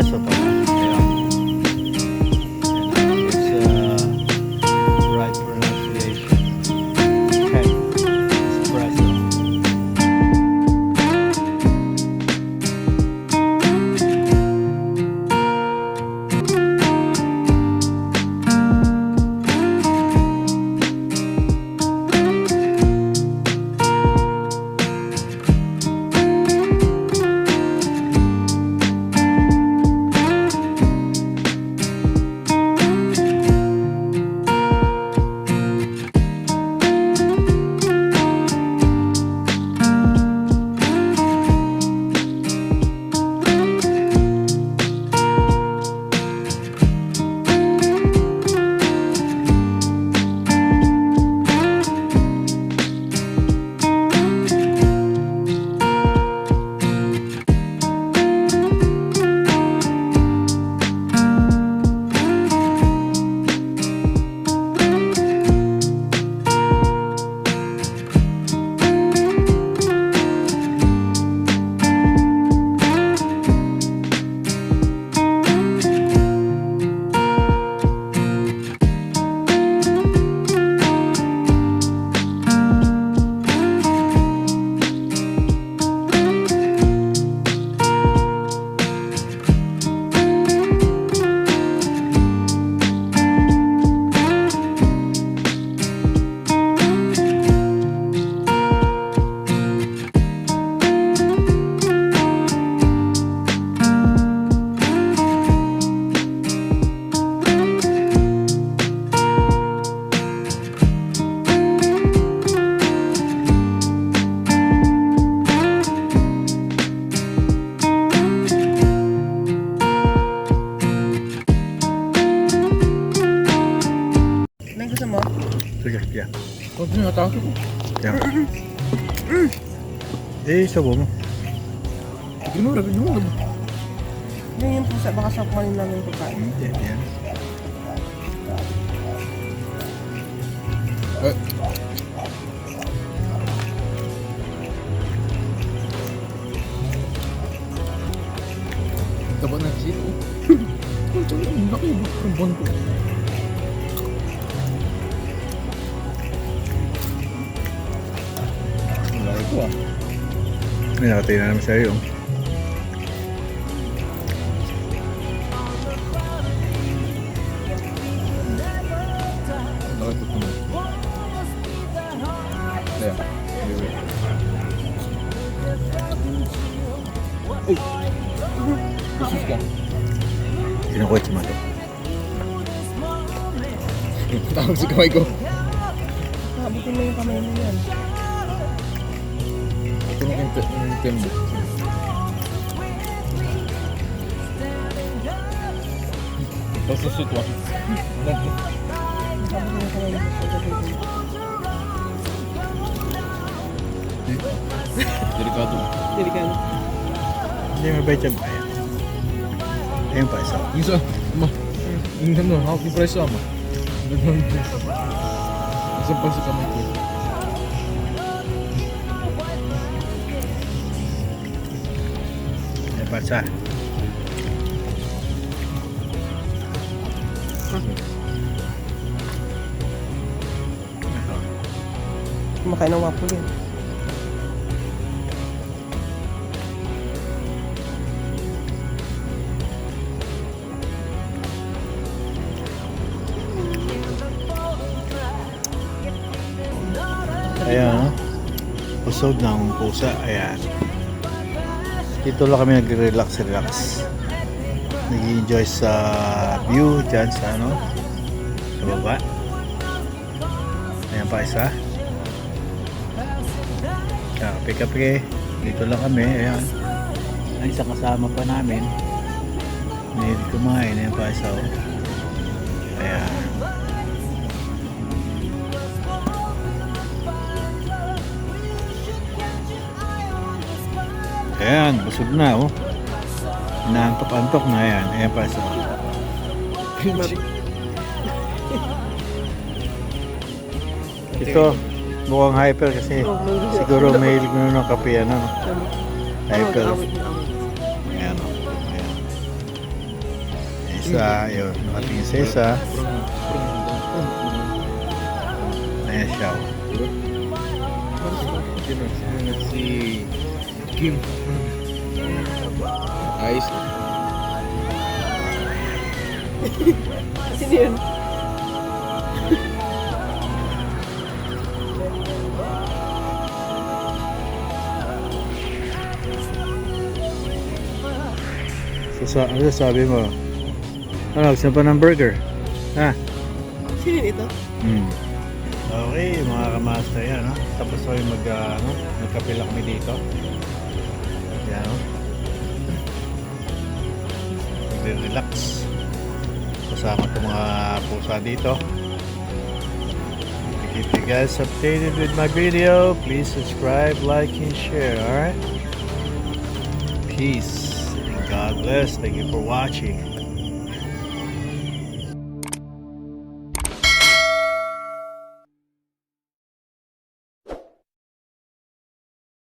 Petspresso pa. Ayan. It's right pronunciation. Petspresso. Sige, yeah. Huwag nyo natawag ko. Yeah. Eh, sabo mo. Ginura. Yung yung pusa, baka sa kumain lang yung pagkain. Hindi, yan. Taba na sito. Ang laki yung buwan ko. Ang laki ko ah. May nakatay na naman sa'yo. Ang laki ko naman. Kaya, ay! Kusus ka. Kinukot si Mato. Tawag si kamay ko. Kabutin mo yung kamay mo yan. Ito na yung tembo. Tapos sa sitwa. Kabutin yung kamay mo. Delikado. Delikado. Hindi mabait siya ba? Ayun pa isa. Yung sa, ma, yung ano, hawak yung preso ama. Isang pa sa kamay ko. Ayun pa isa. Kumakain ng waffle yun. Ayan, busog na ang pusa. Ayan. Dito lang kami nag-relax. Nag-enjoy sa view dyan sa ano, sa baba. Ayan pa isa. Kape. Dito lang kami. Ayan. Ang isang kasama pa namin. May kumain. Ayan pa isa. Ayan. Ayan, busog na oh. Inaantok-antok na yan. Ayan pa isa. Ito, mukhang hyper kasi siguro mahilig na ng kape ano. Hyper. Ayan o. Ayan. isa, yun, nakatingin sa isa. Ayan siya. Si Kim. Ayos. Sino yun? So, ano sabi mo? Ano, gusto pa ng burger? Ha? Sino yun ito? Okay, mga kamaster yan, no? Tapos kami magkapila kami dito. Yan, no? Mag-relax. Kasama itong mga pusa dito. To keep you guys updated with my video, please subscribe, like, and share, alright? Peace. God bless. Thank you for watching.